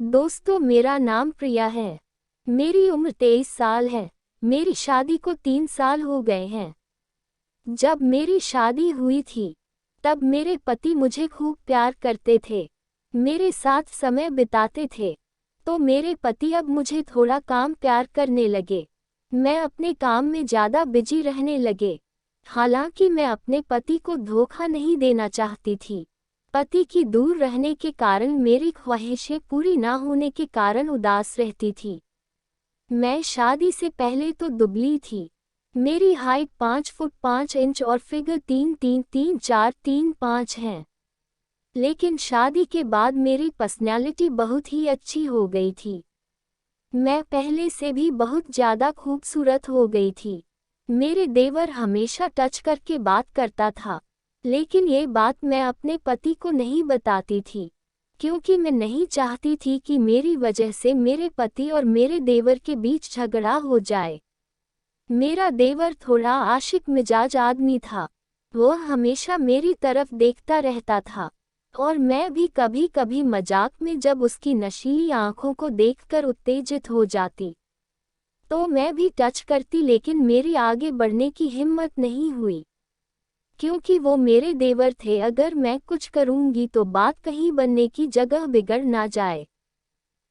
दोस्तों, मेरा नाम प्रिया है। मेरी उम्र 23 साल है। मेरी शादी को 3 साल हो गए हैं। जब मेरी शादी हुई थी तब मेरे पति मुझे खूब प्यार करते थे, मेरे साथ समय बिताते थे। तो मेरे पति अब मुझे थोड़ा काम प्यार करने लगे। मैं अपने काम में ज़्यादा बिजी रहने लगे। हालांकि मैं अपने पति को धोखा नहीं देना चाहती थी। पति की दूर रहने के कारण मेरी ख्वाहिशें पूरी ना होने के कारण उदास रहती थी। मैं शादी से पहले तो दुबली थी। मेरी हाइट 5 फुट 5 इंच और फिगर 3-3-3-4-3-5 है। लेकिन शादी के बाद मेरी पर्सनैलिटी बहुत ही अच्छी हो गई थी। मैं पहले से भी बहुत ज़्यादा खूबसूरत हो गई थी। मेरे देवर हमेशा टच करके बात करता था, लेकिन ये बात मैं अपने पति को नहीं बताती थी, क्योंकि मैं नहीं चाहती थी कि मेरी वजह से मेरे पति और मेरे देवर के बीच झगड़ा हो जाए। मेरा देवर थोड़ा आशिक मिजाज आदमी था। वह हमेशा मेरी तरफ देखता रहता था, और मैं भी कभी कभी मजाक में जब उसकी नशीली आंखों को देखकर उत्तेजित हो जाती तो मैं भी टच करती, लेकिन मेरी आगे बढ़ने की हिम्मत नहीं हुई, क्योंकि वो मेरे देवर थे। अगर मैं कुछ करूंगी तो बात कहीं बनने की जगह बिगड़ ना जाए।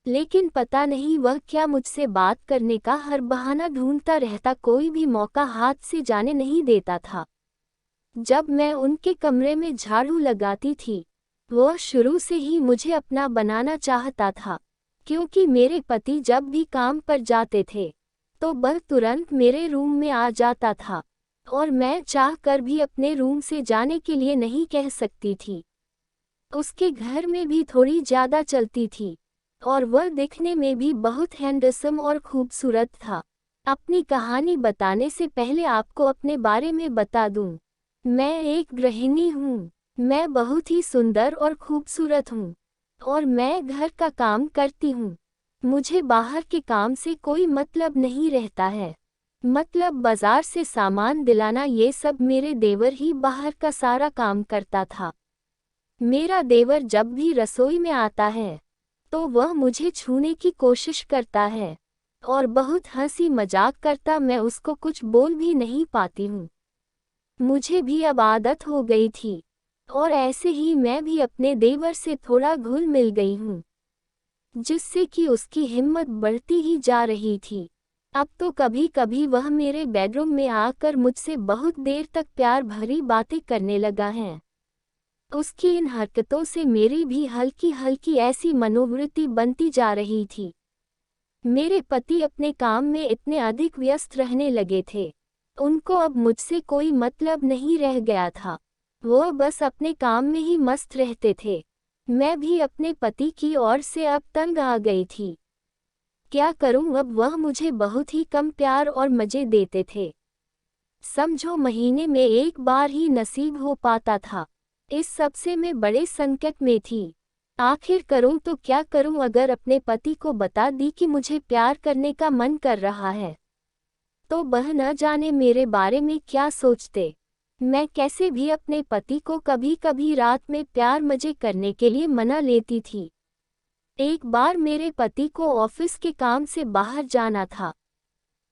लेकिन पता नहीं वह क्या मुझसे बात करने का हर बहाना ढूंढता रहता, कोई भी मौका हाथ से जाने नहीं देता था। जब मैं उनके कमरे में झाड़ू लगाती थी, वह शुरू से ही मुझे अपना बनाना चाहता था, क्योंकि मेरे पति जब भी काम पर जाते थे तो वह तुरंत मेरे रूम में आ जाता था, और मैं चाह कर भी अपने रूम से जाने के लिए नहीं कह सकती थी। उसके घर में भी थोड़ी ज़्यादा चलती थी, और वह दिखने में भी बहुत हैंडसम और खूबसूरत था। अपनी कहानी बताने से पहले आपको अपने बारे में बता दूं, मैं एक गृहिणी हूँ। मैं बहुत ही सुंदर और खूबसूरत हूँ, और मैं घर का काम करती हूँ। मुझे बाहर के काम से कोई मतलब नहीं रहता है। मतलब बाजार से सामान दिलाना, ये सब मेरे देवर ही बाहर का सारा काम करता था। मेरा देवर जब भी रसोई में आता है तो वह मुझे छूने की कोशिश करता है, और बहुत हंसी मजाक करता। मैं उसको कुछ बोल भी नहीं पाती हूँ। मुझे भी अब आदत हो गई थी, और ऐसे ही मैं भी अपने देवर से थोड़ा घुल मिल गई हूँ, जिससे कि उसकी हिम्मत बढ़ती ही जा रही थी। अब तो कभी कभी वह मेरे बेडरूम में आकर मुझसे बहुत देर तक प्यार भरी बातें करने लगा है। उसकी इन हरकतों से मेरी भी हल्की हल्की ऐसी मनोवृत्ति बनती जा रही थी। मेरे पति अपने काम में इतने अधिक व्यस्त रहने लगे थे, उनको अब मुझसे कोई मतलब नहीं रह गया था। वो बस अपने काम में ही मस्त रहते थे। मैं भी अपने पति की ओर से अब तंग आ गई थी। क्या करूं, अब वह मुझे बहुत ही कम प्यार और मजे देते थे। समझो महीने में एक बार ही नसीब हो पाता था। इस सबसे मैं बड़े संकट में थी। आखिर करूं तो क्या करूं? अगर अपने पति को बता दी कि मुझे प्यार करने का मन कर रहा है तो वह न जाने मेरे बारे में क्या सोचते। मैं कैसे भी अपने पति को कभी कभी रात में प्यार मजे करने के लिए मना लेती थी। एक बार मेरे पति को ऑफिस के काम से बाहर जाना था,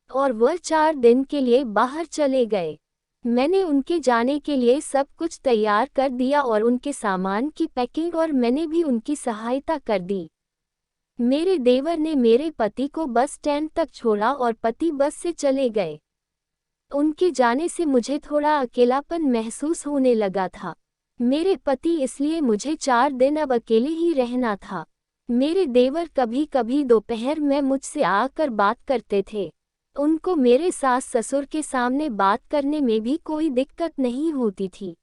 और वह 4 दिन के लिए बाहर चले गए। मैंने उनके जाने के लिए सब कुछ तैयार कर दिया और उनके सामान की पैकिंग, और मैंने भी उनकी सहायता कर दी। मेरे देवर ने मेरे पति को बस स्टैंड तक छोड़ा और पति बस से चले गए। उनके जाने से मुझे थोड़ा अकेलापन महसूस होने लगा था। मेरे पति इसलिए मुझे 4 दिन अब अकेले ही रहना था। मेरे देवर कभी कभी दोपहर में मुझसे आकर बात करते थे। उनको मेरे सास ससुर के सामने बात करने में भी कोई दिक्कत नहीं होती थी।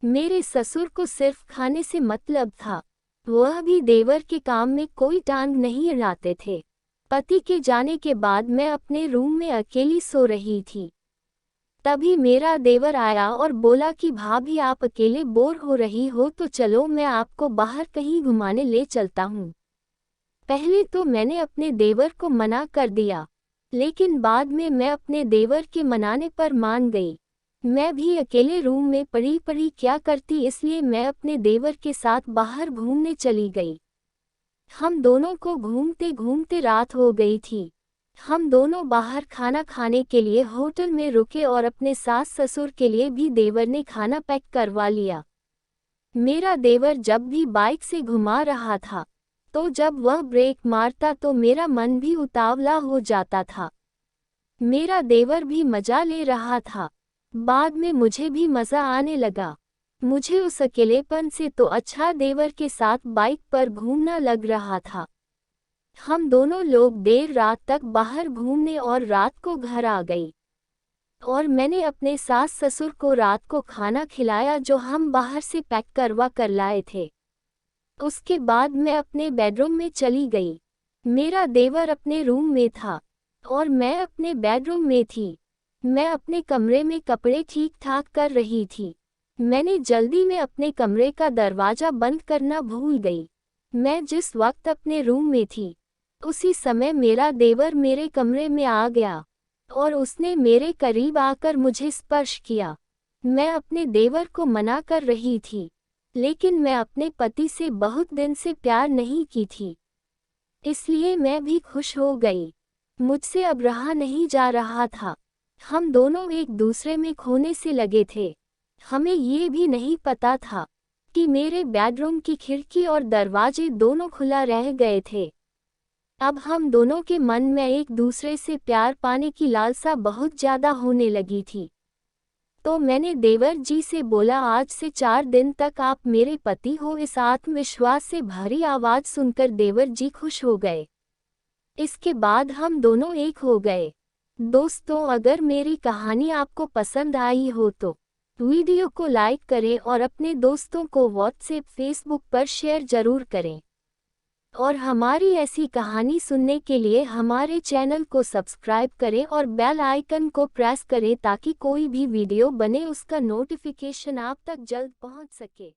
मेरे ससुर को सिर्फ खाने से मतलब था। वह भी देवर के काम में कोई टांग नहीं अड़ाते थे। पति के जाने के बाद मैं अपने रूम में अकेली सो रही थी। तभी मेरा देवर आया और बोला कि भाभी, आप अकेले बोर हो रही हो तो चलो मैं आपको बाहर कहीं घुमाने ले चलता हूँ। पहले तो मैंने अपने देवर को मना कर दिया, लेकिन बाद में मैं अपने देवर के मनाने पर मान गई। मैं भी अकेले रूम में पड़ी पड़ी क्या करती, इसलिए मैं अपने देवर के साथ बाहर घूमने चली गई। हम दोनों को घूमते घूमते रात हो गई थी। हम दोनों बाहर खाना खाने के लिए होटल में रुके और अपने सास ससुर के लिए भी देवर ने खाना पैक करवा लिया। मेरा देवर जब भी बाइक से घुमा रहा था, तो जब वह ब्रेक मारता तो मेरा मन भी उतावला हो जाता था। मेरा देवर भी मजा ले रहा था। बाद में मुझे भी मजा आने लगा। मुझे उस अकेलेपन से तो अच्छा देवर के साथ बाइक पर घूमना लग रहा था। हम दोनों लोग देर रात तक बाहर घूमने और रात को घर आ गई। और मैंने अपने सास ससुर को रात को खाना खिलाया जो हम बाहर से पैक करवा कर लाए थे। उसके बाद मैं अपने बेडरूम में चली गई। मेरा देवर अपने रूम में था और मैं अपने बेडरूम में थी। मैं अपने कमरे में कपड़े ठीक ठाक कर रही थी। मैंने जल्दी में अपने कमरे का दरवाज़ा बंद करना भूल गई। मैं जिस वक्त अपने रूम में थी, उसी समय मेरा देवर मेरे कमरे में आ गया और उसने मेरे करीब आकर मुझे स्पर्श किया। मैं अपने देवर को मना कर रही थी, लेकिन मैं अपने पति से बहुत दिन से प्यार नहीं की थी, इसलिए मैं भी खुश हो गई। मुझसे अब रहा नहीं जा रहा था। हम दोनों एक दूसरे में खोने से लगे थे। हमें ये भी नहीं पता था कि मेरे बेडरूम की खिड़की और दरवाजे दोनों खुला रह गए थे। अब हम दोनों के मन में एक दूसरे से प्यार पाने की लालसा बहुत ज़्यादा होने लगी थी। तो मैंने देवर जी से बोला, आज से 4 दिन तक आप मेरे पति हो। इस आत्मविश्वास से भरी आवाज़ सुनकर देवर जी खुश हो गए। इसके बाद हम दोनों एक हो गए। दोस्तों, अगर मेरी कहानी आपको पसंद आई हो तो वीडियो को लाइक करें और अपने दोस्तों को व्हाट्सएप फेसबुक पर शेयर जरूर करें। और हमारी ऐसी कहानी सुनने के लिए हमारे चैनल को सब्सक्राइब करें और बेल आइकन को प्रेस करें ताकि कोई भी वीडियो बने उसका नोटिफिकेशन आप तक जल्द पहुंच सके।